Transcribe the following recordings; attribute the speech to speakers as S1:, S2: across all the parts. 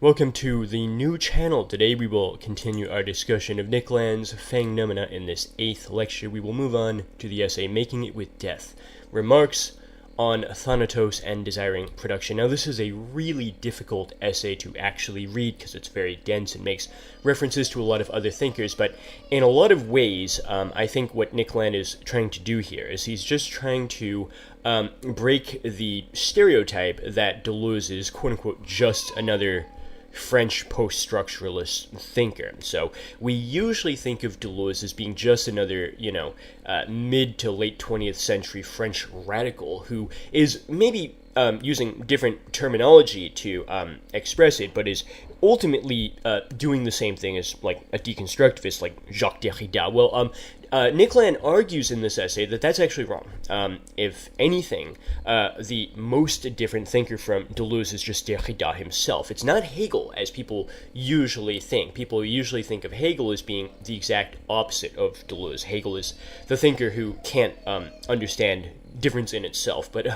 S1: Welcome to the new channel. Today we will continue our discussion of Nick Land's Fanged Noumena. In this 8th lecture, we will move on to the essay Making It with Death, Remarks on Thanatos and Desiring Production. Now, this is a really difficult essay to actually read because it's very dense and makes references to a lot of other thinkers, but in a lot of ways, I think what Nick Land is trying to do here is he's just trying to break the stereotype that Deleuze is, quote-unquote, just another French post-structuralist thinker. So we usually think of Deleuze as being just another, mid to late 20th century French radical who is maybe using different terminology to express it, but is ultimately doing the same thing as like a deconstructivist like Jacques Derrida. Well, Nick Land argues in this essay that that's actually wrong. If anything, the most different thinker from Deleuze is just Derrida himself. It's not Hegel, as people usually think. People usually think of Hegel as being the exact opposite of Deleuze. Hegel is the thinker who can't understand difference in itself, but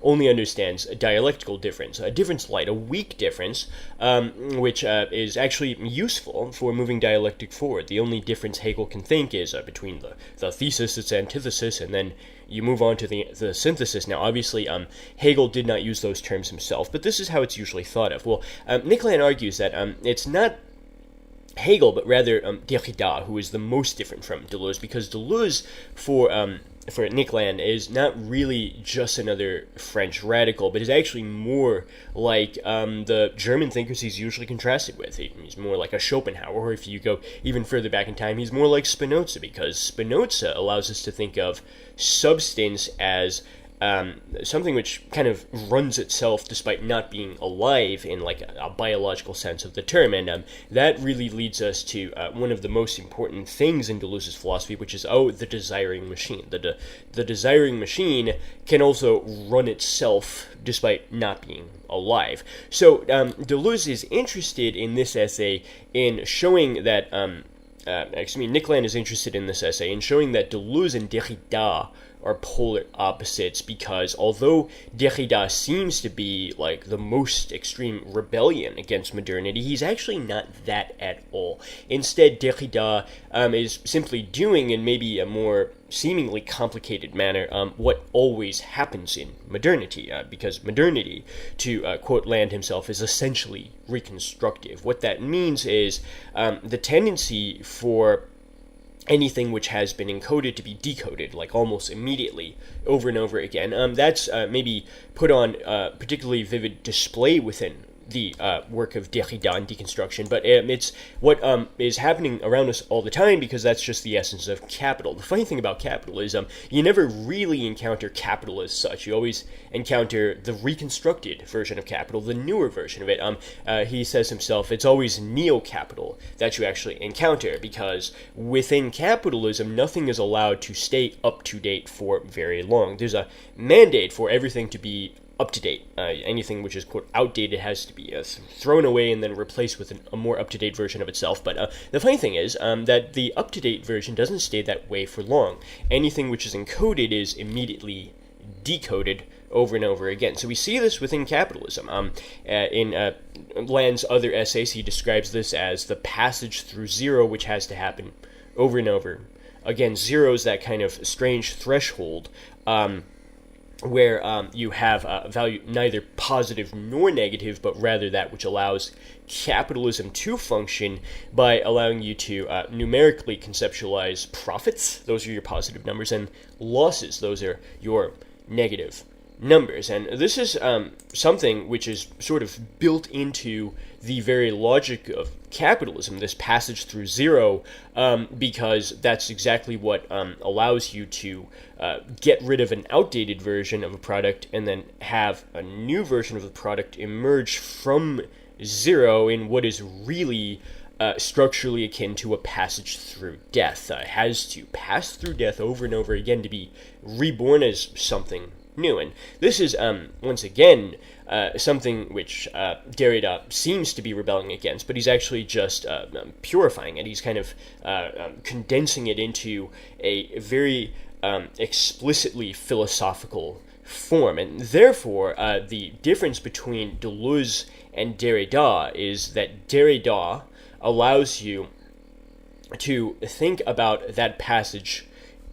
S1: only understands a dialectical difference, a difference light, a weak difference, which is actually useful for moving dialectic forward. The only difference Hegel can think is between the thesis, its antithesis, and then you move on to the synthesis. Now, obviously, Hegel did not use those terms himself, but this is how it's usually thought of. Well, Nick Land argues that it's not Hegel, but rather Derrida, who is the most different from Deleuze, because Deleuze, for Nick Land, is not really just another French radical, but is actually more like the German thinkers he's usually contrasted with. He's more like a Schopenhauer, or if you go even further back in time, he's more like Spinoza, because Spinoza allows us to think of substance as something which kind of runs itself despite not being alive in like a biological sense of the term, and that really leads us to one of the most important things in Deleuze's philosophy, which is the desiring machine. The desiring machine can also run itself despite not being alive. So Deleuze is interested in this essay in showing that Nick Land is interested in this essay in showing that Deleuze and Derrida are polar opposites, because although Derrida seems to be like the most extreme rebellion against modernity, he's actually not that at all. Instead, Derrida is simply doing, in maybe a more seemingly complicated manner, what always happens in modernity, because modernity, to quote Land himself, is essentially reconstructive. What that means is the tendency for anything which has been encoded to be decoded, like almost immediately, over and over again. That's maybe put on particularly vivid display within the work of Derrida and deconstruction, but it's what is happening around us all the time, because that's just the essence of capital. The funny thing about capital is you never really encounter capital as such. You always encounter the reconstructed version of capital, the newer version of it. He says himself, it's always neo-capital that you actually encounter, because within capitalism, nothing is allowed to stay up to date for very long. There's a mandate for everything to be up to date. Anything which is, quote, outdated has to be thrown away and then replaced with a more up-to-date version of itself. But the funny thing is that the up-to-date version doesn't stay that way for long. Anything which is encoded is immediately decoded over and over again. So we see this within capitalism. In Land's other essays, he describes this as the passage through zero, which has to happen over and over. Again, zero is that kind of strange threshold where you have a value neither positive nor negative, but rather that which allows capitalism to function by allowing you to numerically conceptualize profits, those are your positive numbers, and losses, those are your negative numbers. And this is something which is sort of built into the very logic of capitalism, this passage through zero, because that's exactly what allows you to get rid of an outdated version of a product and then have a new version of the product emerge from zero in what is really structurally akin to a passage through death. It has to pass through death over and over again to be reborn as something new. And this is, once again, something which Derrida seems to be rebelling against, but he's actually just purifying it. He's kind of condensing it into a very explicitly philosophical form. And therefore, the difference between Deleuze and Derrida is that Derrida allows you to think about that passage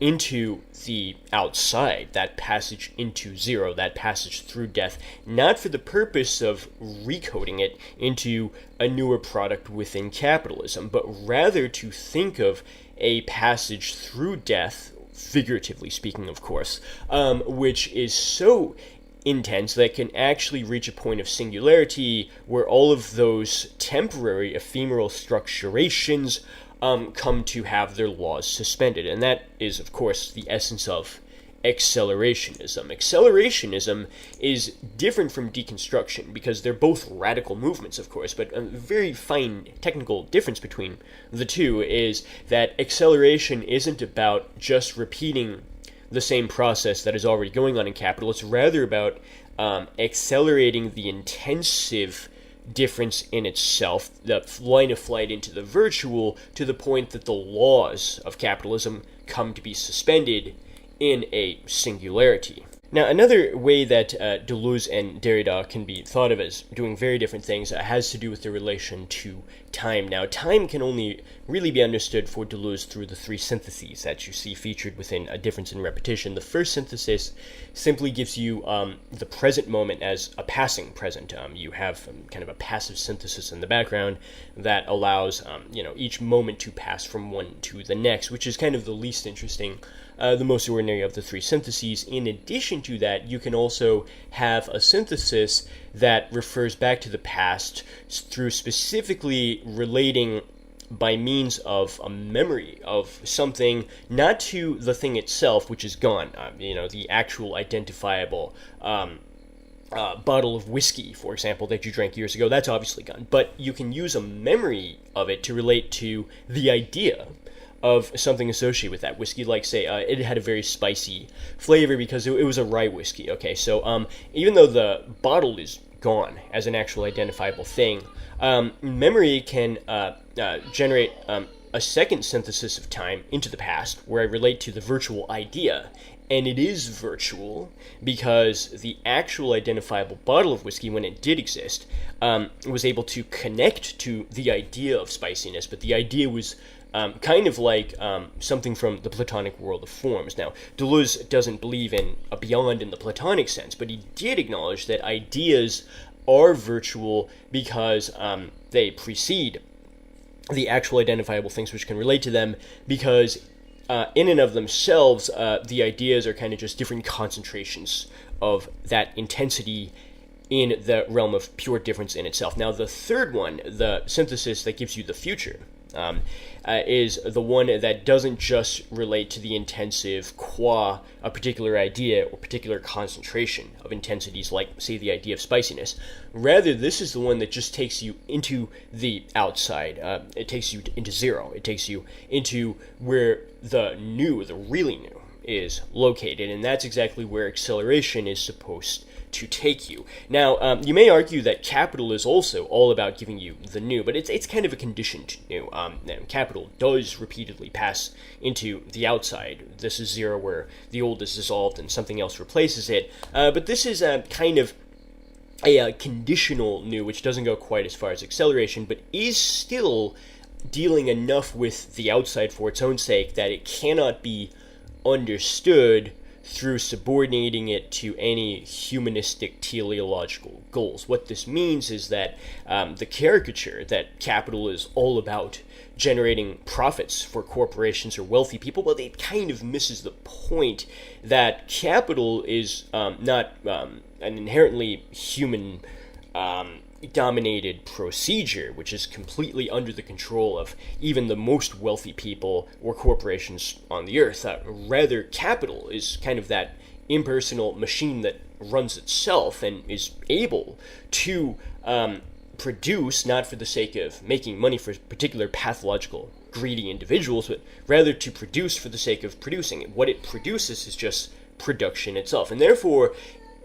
S1: into the outside, that passage into zero, that passage through death, not for the purpose of recoding it into a newer product within capitalism, but rather to think of a passage through death, figuratively speaking, of course, which is so intense that can actually reach a point of singularity where all of those temporary ephemeral structurations come to have their laws suspended. And that is, of course, the essence of accelerationism. Accelerationism is different from deconstruction because they're both radical movements, of course, but a very fine technical difference between the two is that acceleration isn't about just repeating the same process that is already going on in capital. It's rather about accelerating the intensive difference in itself, the line of flight into the virtual, to the point that the laws of capitalism come to be suspended in a singularity. Now, another way that Deleuze and Derrida can be thought of as doing very different things has to do with their relation to time. Now, time can only really be understood for Deleuze through the three syntheses that you see featured within A Difference in Repetition. The first synthesis simply gives you the present moment as a passing present. You have kind of a passive synthesis in the background that allows each moment to pass from one to the next, which is kind of the least interesting, the most ordinary of the three syntheses. In addition to that, you can also have a synthesis that refers back to the past through specifically relating by means of a memory of something, not to the thing itself, which is gone, the actual identifiable bottle of whiskey, for example, that you drank years ago, that's obviously gone, but you can use a memory of it to relate to the idea of something associated with that whiskey, like say it had a very spicy flavor because it was a rye whiskey. Okay, so even though the bottle is gone as an actual identifiable thing, memory can generate a second synthesis of time into the past, where I relate to the virtual idea. And it is virtual because the actual identifiable bottle of whiskey, when it did exist, was able to connect to the idea of spiciness, but the idea was kind of like something from the Platonic world of forms. Now, Deleuze doesn't believe in a beyond in the Platonic sense, but he did acknowledge that ideas are virtual because they precede the actual identifiable things which can relate to them, because in and of themselves, the ideas are kind of just different concentrations of that intensity in the realm of pure difference in itself. Now, the third one, the synthesis that gives you the future, is the one that doesn't just relate to the intensive qua a particular idea or particular concentration of intensities, like, say, the idea of spiciness. Rather, this is the one that just takes you into the outside. It takes you into zero. It takes you into where the new, the really new, is located, and that's exactly where acceleration is supposed to take you. Now, you may argue that capital is also all about giving you the new, but it's kind of a conditioned new. Capital does repeatedly pass into the outside. This is zero, where the old is dissolved and something else replaces it. But this is kind of a conditional new, which doesn't go quite as far as acceleration, but is still dealing enough with the outside for its own sake that it cannot be understood through subordinating it to any humanistic teleological goals. What this means is that the caricature that capital is all about generating profits for corporations or wealthy people, well, it kind of misses the point that capital is not an inherently human dominated procedure, which is completely under the control of even the most wealthy people or corporations on the earth. Rather, capital is kind of that impersonal machine that runs itself and is able to produce, not for the sake of making money for particular pathological greedy individuals, but rather to produce for the sake of producing. What it produces is just production itself, and therefore,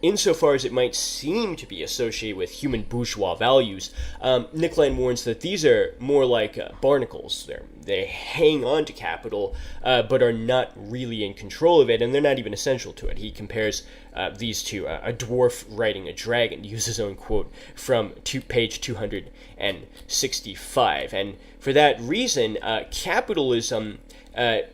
S1: insofar as it might seem to be associated with human bourgeois values, Nick Land warns that these are more like barnacles. They hang on to capital, but are not really in control of it, and they're not even essential to it. He compares these two, a dwarf riding a dragon, to use his own quote from page 265. And for that reason, capitalism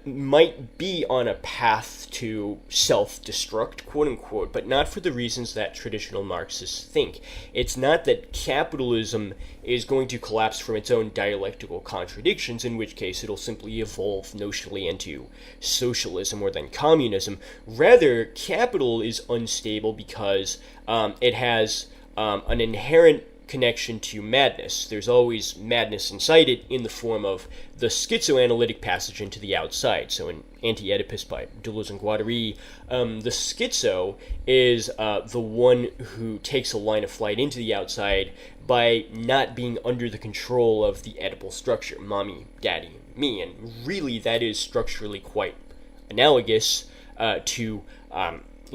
S1: might be on a path to self-destruct, quote-unquote, but not for the reasons that traditional Marxists think. It's not that capitalism is going to collapse from its own dialectical contradictions, in which case it'll simply evolve notionally into socialism or then communism. Rather, capital is unstable because it has an inherent connection to madness. There's always madness inside it in the form of the schizoanalytic passage into the outside. So in Anti-Oedipus by Deleuze and Guattari, the schizo is the one who takes a line of flight into the outside by not being under the control of the Oedipal structure, mommy, daddy, me. And really that is structurally quite analogous to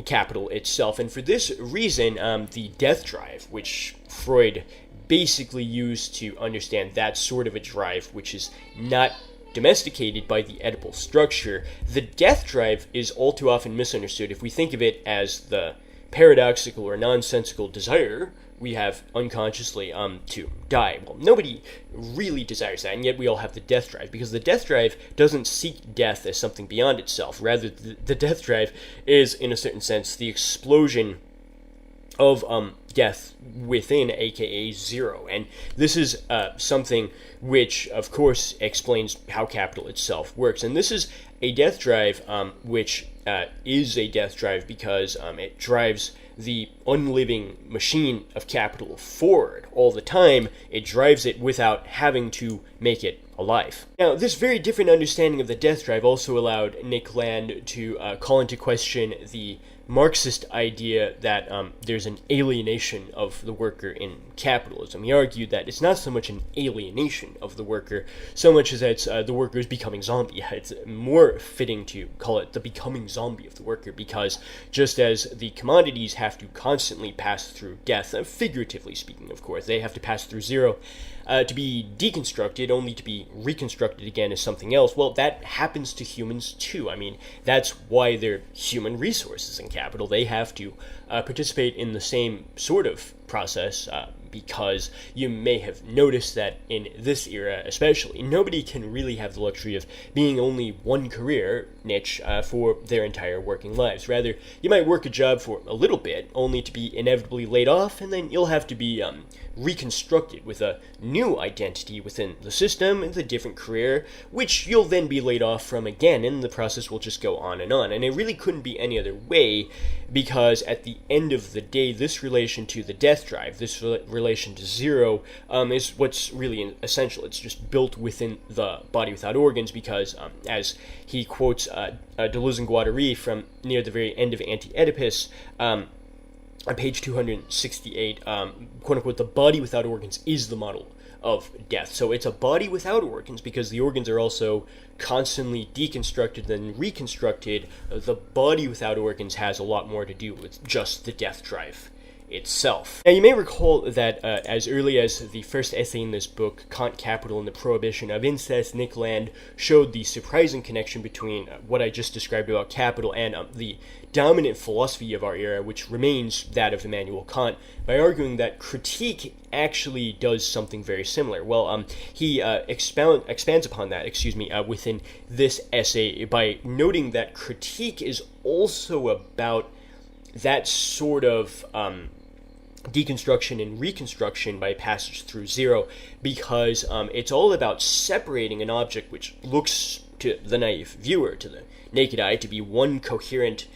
S1: capital itself. And for this reason, the death drive, which Freud basically used to understand that sort of a drive, which is not domesticated by the Oedipal structure, the death drive is all too often misunderstood. If we think of it as the paradoxical or nonsensical desire we have unconsciously to die. Well, nobody really desires that, and yet we all have the death drive, because the death drive doesn't seek death as something beyond itself. Rather, the death drive is, in a certain sense, the explosion of death within, aka zero. And this is something which, of course, explains how capital itself works. And this is a death drive which is a death drive because it drives the unliving machine of capital forward all the time. It drives it without having to make it alive. Now, this very different understanding of the death drive also allowed Nick Land to call into question the Marxist idea that there's an alienation of the worker in capitalism. He argued that it's not so much an alienation of the worker, so much as that it's the worker is becoming zombie. It's more fitting to call it the becoming zombie of the worker, because just as the commodities have to constantly pass through death, figuratively speaking, of course, they have to pass through zero to be deconstructed, only to be reconstructed again as something else. Well, that happens to humans too. I mean, that's why they're human resources in capital. They have to participate in the same sort of process, because you may have noticed that in this era especially, nobody can really have the luxury of being only one career niche for their entire working lives. Rather, you might work a job for a little bit, only to be inevitably laid off, and then you'll have to be reconstructed with a new identity within the system and a different career, which you'll then be laid off from again, and the process will just go on. And it really couldn't be any other way, because at the end of the day, this relation to the death drive, this relation to zero, is what's really essential. It's just built within the body without organs, because as he quotes Deleuze and Guattari from near the very end of Anti-Oedipus, on page 268, quote-unquote, the body without organs is the model of death. So it's a body without organs because the organs are also constantly deconstructed and reconstructed. The body without organs has a lot more to do with just the death drive itself. Now, you may recall that as early as the first essay in this book, Kant, Capital, and the Prohibition of Incest, Nick Land showed the surprising connection between what I just described about capital and the dominant philosophy of our era, which remains that of Immanuel Kant, by arguing that critique actually does something very similar. Well, he expands upon that, within this essay by noting that critique is also about that sort of deconstruction and reconstruction by passage through zero, because it's all about separating an object which looks to the naive viewer, to the naked eye, to be one coherent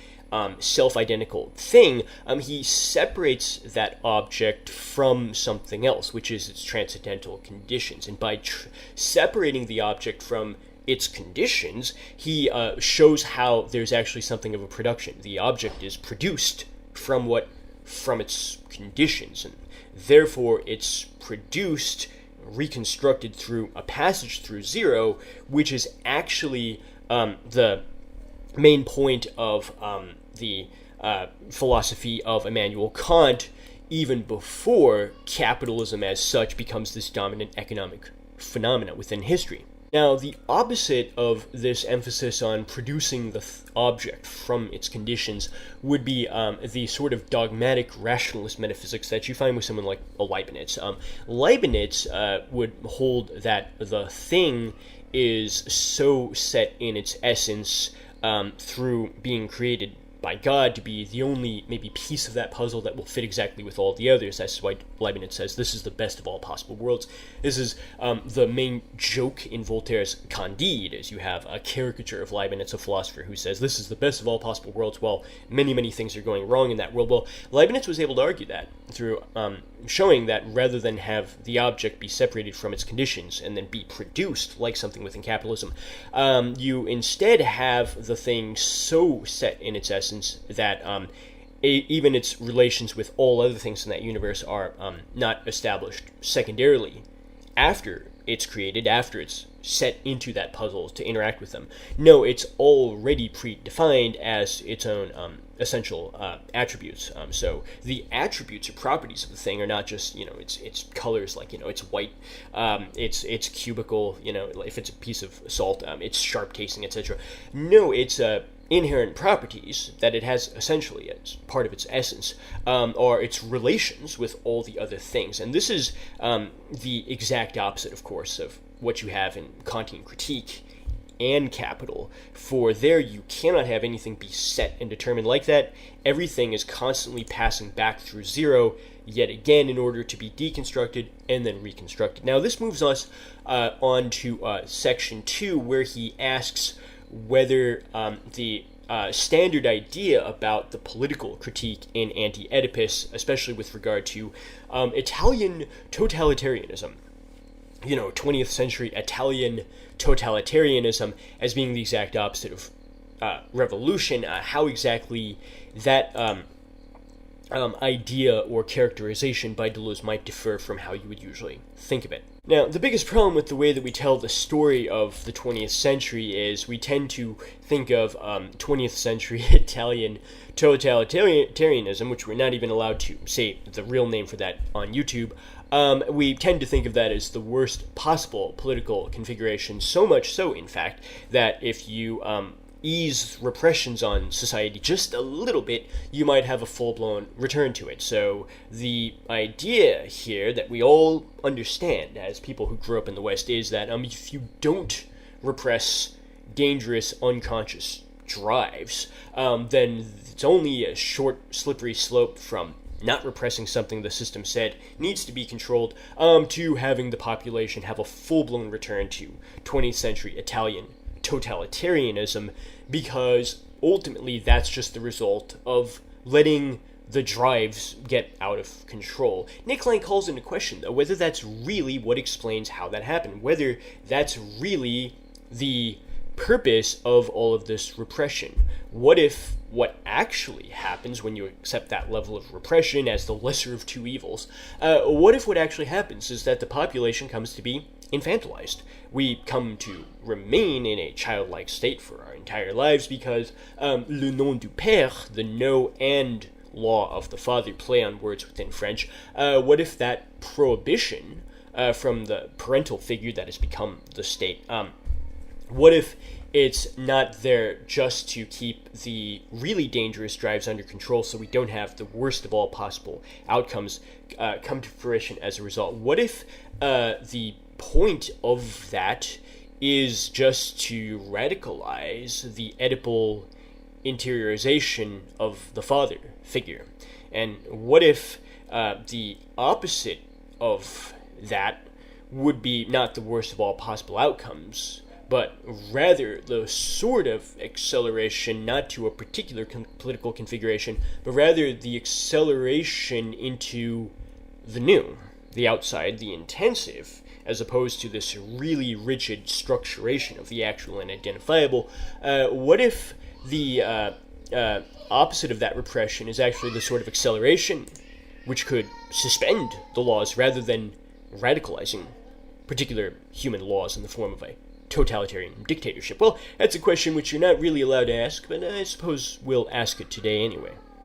S1: self-identical thing. He separates that object from something else, which is its transcendental conditions, and by separating the object from its conditions, he shows how there's actually something of a production. The object is produced from its conditions, and therefore it's produced, reconstructed through a passage through zero, which is actually the main point of the philosophy of Immanuel Kant, even before capitalism as such becomes this dominant economic phenomena within history. Now, the opposite of this emphasis on producing the object from its conditions would be the sort of dogmatic rationalist metaphysics that you find with someone like Leibniz. Leibniz would hold that the thing is so set in its essence through being created by God to be the only maybe piece of that puzzle that will fit exactly with all the others. That's why Leibniz says this is the best of all possible worlds. This is the main joke in Voltaire's Candide, as you have a caricature of Leibniz, a philosopher, who says this is the best of all possible worlds while many things are going wrong in that world. Well, Leibniz was able to argue that through showing that rather than have the object be separated from its conditions and then be produced like something within capitalism, you instead have the thing so set in its essence that even its relations with all other things in that universe are not established secondarily after it's created, after it's set into that puzzle to interact with them. No, it's already predefined as its own essential attributes. So the attributes or properties of the thing are not just, its colors, like, it's white, it's cubical, if it's a piece of salt, it's sharp tasting, etc. No, it's inherent properties that it has essentially as part of its essence, are its relations with all the other things. And this is the exact opposite, of course, of what you have in Kantian Critique and Capital. For there you cannot have anything be set and determined like that. Everything is constantly passing back through zero, yet again, in order to be deconstructed and then reconstructed. Now this moves us on to section 2, where he asks whether the standard idea about the political critique in Anti-Oedipus, especially with regard to Italian totalitarianism, 20th century Italian totalitarianism, as being the exact opposite of revolution, how exactly that idea or characterization by Deleuze might differ from how you would usually think of it. Now, the biggest problem with the way that we tell the story of the 20th century is we tend to think of 20th century Italian totalitarianism, which we're not even allowed to say the real name for that on YouTube. We tend to think of that as the worst possible political configuration, so much so, in fact, that if you ease repressions on society just a little bit, you might have a full-blown return to it. So the idea here that we all understand as people who grew up in the West is that if you don't repress dangerous unconscious drives, then it's only a short, slippery slope from not repressing something the system said needs to be controlled, to having the population have a full-blown return to 20th century Italian totalitarianism, because ultimately that's just the result of letting the drives get out of control. Nick Lang calls into question, though, whether that's really what explains how that happened, whether that's really the purpose of all of this repression. What if what actually happens when you accept that level of repression as the lesser of two evils, what if what actually happens is that the population comes to be infantilized? We come to remain in a childlike state for our entire lives because le nom du père, the no and law of the father, play on words within French. What if that prohibition from the parental figure that has become the state, what if it's not there just to keep the really dangerous drives under control so we don't have the worst of all possible outcomes come to fruition as a result? What if the point of that is just to radicalize the Oedipal interiorization of the father figure? And what if the opposite of that would be not the worst of all possible outcomes, but rather the sort of acceleration, not to a particular political configuration, but rather the acceleration into the new, the outside, the intensive, as opposed to this really rigid structuration of the actual and identifiable? What if the opposite of that repression is actually the sort of acceleration which could suspend the laws rather than radicalizing particular human laws in the form of a totalitarian dictatorship? Well, that's a question which you're not really allowed to ask, but I suppose we'll ask it today anyway.